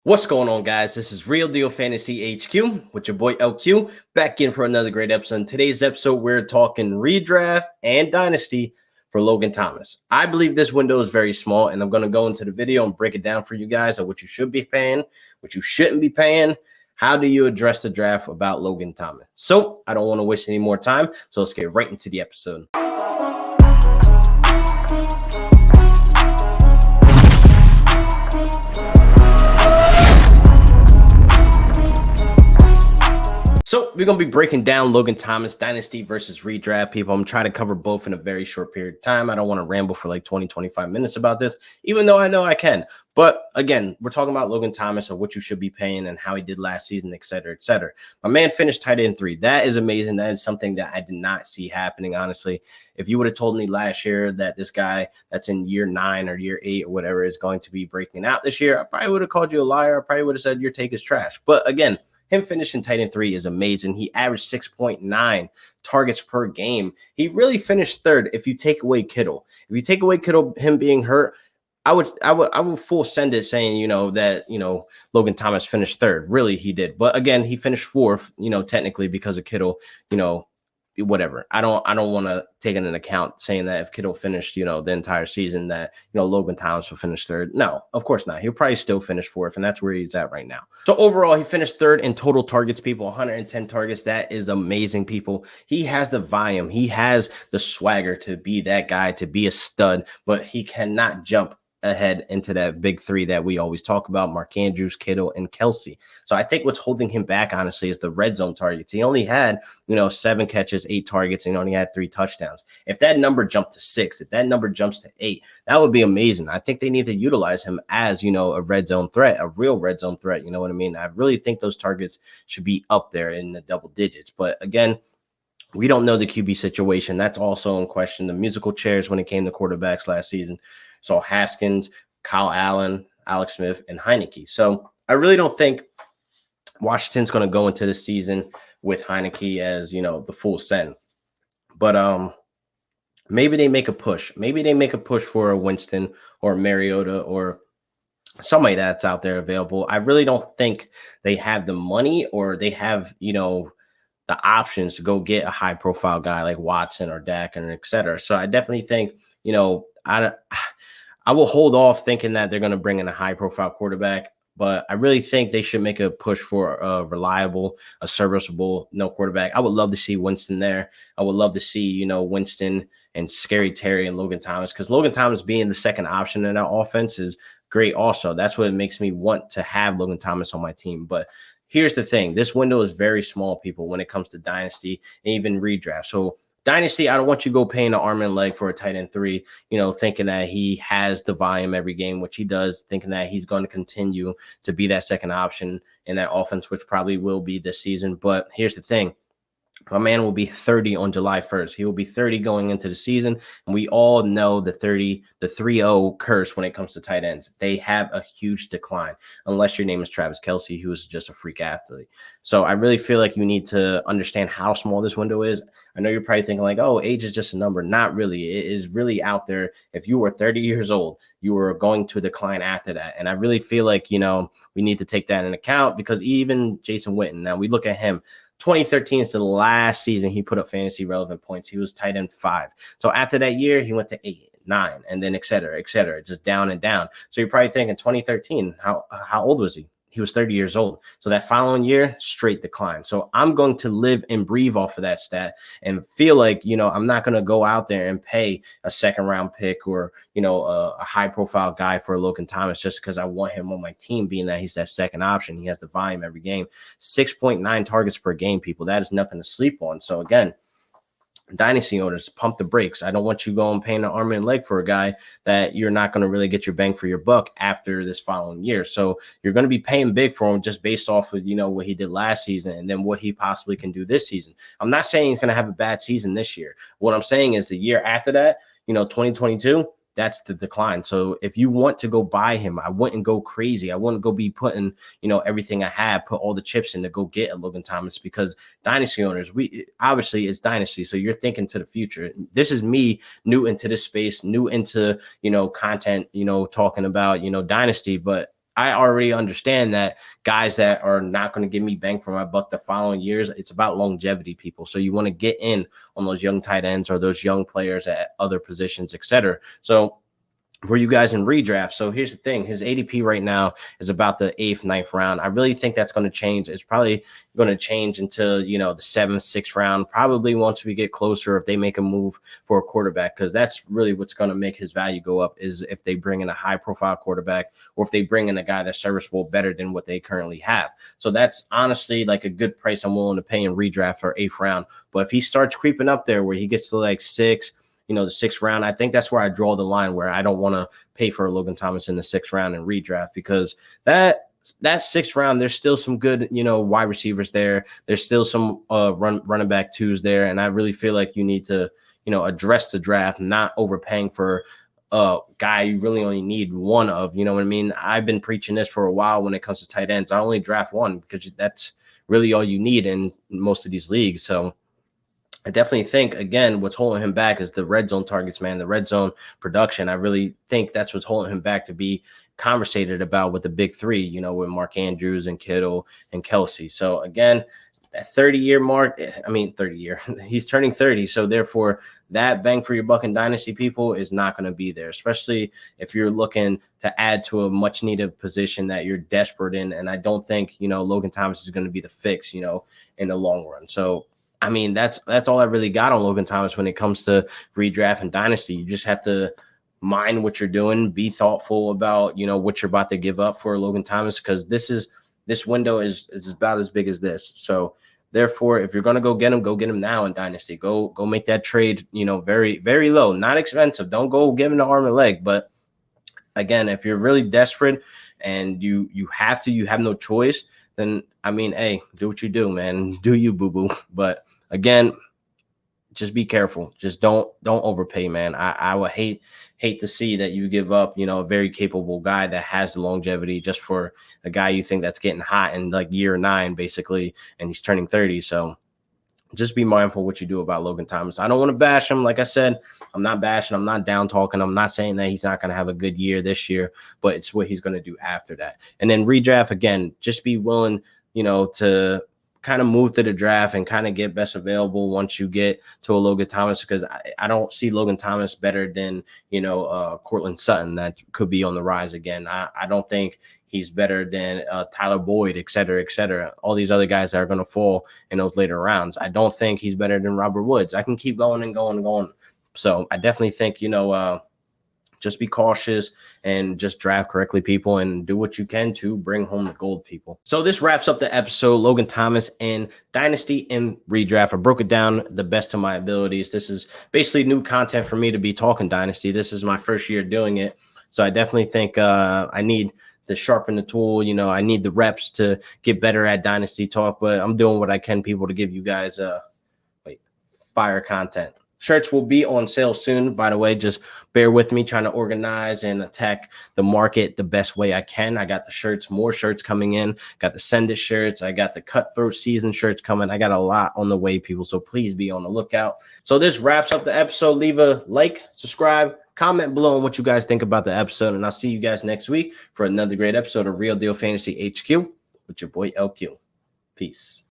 What's going on, guys? This is Real Deal Fantasy HQ with your boy LQ back in for another great episode. In today's episode, we're talking redraft and dynasty for Logan Thomas. I believe this window is very small, and I'm going to go into the video and break it down for you guys of what you should be paying, what you shouldn't be paying. How do you address the draft about Logan Thomas? So I don't want to waste any more time, so let's get right into the episode. So we're going to be breaking down Logan Thomas dynasty versus redraft, people. I'm trying to cover both in a very short period of time. I don't want to ramble for like 25 minutes about this, even though I know I can. But again, we're talking about Logan Thomas or what you should be paying and how he did last season, et cetera, et cetera. My man finished tight end 3. That is amazing. That is something that I did not see happening, honestly. If you would have told me last year that this guy that's in year 9 or year 8 or whatever is going to be breaking out this year, I probably would have called you a liar. I probably would have said your take is trash. But again, him finishing tight end 3 is amazing. He averaged 6.9 targets per game. He really finished third if you take away Kittle. If you take away Kittle, him being hurt, I would full send it saying, that, Logan Thomas finished third. Really, he did. But again, he finished fourth, technically because of Kittle, whatever. I don't want to take it into account saying that if Kittle finished, the entire season that, Logan Thomas will finish third. No, of course not. He'll probably still finish fourth, and that's where he's at right now. So overall, he finished third in total targets, people, 110 targets. That is amazing, people. He has the volume. He has the swagger to be that guy, to be a stud, but he cannot jump ahead into that big 3 that we always talk about: Mark Andrews, Kittle, and Kelsey. So I think what's holding him back, honestly, is the red zone targets. He only had, 7 catches, 8 targets, and only had 3 touchdowns. If that number jumped to 6, if that number jumps to 8, that would be amazing. I think they need to utilize him as, a red zone threat, a real red zone threat. You know what I mean? I really think those targets should be up there in the double digits. But again, we don't know the QB situation. That's also in question. The musical chairs when it came to quarterbacks last season. So Haskins, Kyle Allen, Alex Smith, and Heineke. So I really don't think Washington's going to go into the season with Heineke as, the full send. But maybe they make a push. Maybe they make a push for a Winston or a Mariota or somebody that's out there available. I really don't think they have the money or they have, the options to go get a high-profile guy like Watson or Dak and et cetera. So I definitely think, I will hold off thinking that they're going to bring in a high-profile quarterback, but I really think they should make a push for a reliable, a serviceable quarterback. I would love to see Winston there. I would love to see, Winston and Scary Terry and Logan Thomas, because Logan Thomas being the second option in our offense is great also. That's what makes me want to have Logan Thomas on my team. But here's the thing. This window is very small, people, when it comes to dynasty and even redraft. So dynasty, I don't want you to go paying an arm and leg for a tight end 3, thinking that he has the volume every game, which he does, thinking that he's going to continue to be that second option in that offense, which probably will be this season. But here's the thing. My man will be 30 on July 1st. He will be 30 going into the season. And we all know the 3-0 curse when it comes to tight ends. They have a huge decline, unless your name is Travis Kelce, who is just a freak athlete. So I really feel like you need to understand how small this window is. I know you're probably thinking like, oh, age is just a number. Not really. It is really out there. If you were 30 years old, you were going to decline after that. And I really feel like, we need to take that into account, because even Jason Witten, now we look at him, 2013 is the last season he put up fantasy relevant points. He was tight end 5. So after that year, he went to 8, 9, and then et cetera, just down and down. So you're probably thinking 2013, how old was he? He was 30 years old. So that following year, straight decline. So I'm going to live and breathe off of that stat and feel like, I'm not going to go out there and pay a second round pick or, a high profile guy for Logan Thomas just because I want him on my team, being that he's that second option. He has the volume every game, 6.9 targets per game, people. That is nothing to sleep on. So again, dynasty owners, pump the brakes. I don't want you going paying an arm and leg for a guy that you're not going to really get your bang for your buck after this following year. So you're going to be paying big for him just based off of, what he did last season and then what he possibly can do this season. I'm not saying he's going to have a bad season this year. What I'm saying is the year after that, 2022, that's the decline. So if you want to go buy him, I wouldn't go crazy. I wouldn't go be putting, everything I have, put all the chips in to go get a Logan Thomas, because dynasty owners, obviously it's dynasty. So you're thinking to the future. This is me new into this space, new into, content, talking about, dynasty, but I already understand that guys that are not going to give me bang for my buck the following years, it's about longevity, people. So you want to get in on those young tight ends or those young players at other positions, etc. So for you guys in redraft. So here's the thing. His ADP right now is about the 8th, 9th round. I really think that's going to change. It's probably going to change until, the 7th, 6th round, probably once we get closer, if they make a move for a quarterback, because that's really what's going to make his value go up, is if they bring in a high profile quarterback, or if they bring in a guy that's serviceable better than what they currently have. So that's honestly like a good price I'm willing to pay in redraft for 8th round. But if he starts creeping up there where he gets to like 6, the 6th round, I think that's where I draw the line, where I don't want to pay for Logan Thomas in the 6th round and redraft, because that 6th round, there's still some good, wide receivers there. There's still some running back twos there. And I really feel like you need to, address the draft, not overpaying for a guy you really only need one of, you know what I mean? I've been preaching this for a while when it comes to tight ends. I only draft one because that's really all you need in most of these leagues. So I definitely think, again, what's holding him back is the red zone targets, man, the red zone production. I really think that's what's holding him back to be conversated about with the big three, with Mark Andrews and Kittle and Kelsey. So, again, that 30-year mark, 30-year, he's turning 30. So, therefore, that bang for your buck in Dynasty, people, is not going to be there, especially if you're looking to add to a much-needed position that you're desperate in. And I don't think, Logan Thomas is going to be the fix, in the long run. So, that's all I really got on Logan Thomas when it comes to redraft and Dynasty. You just have to mind what you're doing, be thoughtful about, what you're about to give up for Logan Thomas, because this window is about as big as this. So therefore, if you're going to go get him now in Dynasty. Go make that trade, very, very low, not expensive. Don't go give him the arm and leg. But again, if you're really desperate and you have no choice, then hey, do what you do, man. Do you, boo-boo. But again, just be careful. Just don't overpay, man. I would hate to see that you give up, a very capable guy that has the longevity just for a guy you think that's getting hot in like year 9, basically, and he's turning 30. So just be mindful what you do about Logan Thomas. I don't want to bash him. Like I said, I'm not bashing. I'm not down talking. I'm not saying that he's not going to have a good year this year, but it's what he's going to do after that. And then redraft, again, just be willing, to kind of move to the draft and kind of get best available once you get to a Logan Thomas, because I don't see Logan Thomas better than, Cortland Sutton, that could be on the rise again. I don't think he's better than Tyler Boyd, et cetera, all these other guys that are going to fall in those later rounds. I don't think he's better than Robert Woods. I can keep going and going and going. So I definitely think, just be cautious and just draft correctly, people, and do what you can to bring home the gold, people. So this wraps up the episode, Logan Thomas in Dynasty and redraft. I broke it down the best of my abilities. This is basically new content for me to be talking Dynasty. This is my first year doing it. So I definitely think I need to sharpen the tool. I need the reps to get better at Dynasty talk, but I'm doing what I can, people, to give you guys fire content. Shirts will be on sale soon, by the way. Just bear with me, trying to organize and attack the market the best way I can. I got the shirts, more shirts coming in. Got the Send It shirts. I got the Cutthroat Season shirts coming. I got a lot on the way, people, so please be on the lookout. So this wraps up the episode. Leave a like, subscribe, comment below on what you guys think about the episode, and I'll see you guys next week for another great episode of Real Deal Fantasy HQ with your boy LQ. Peace.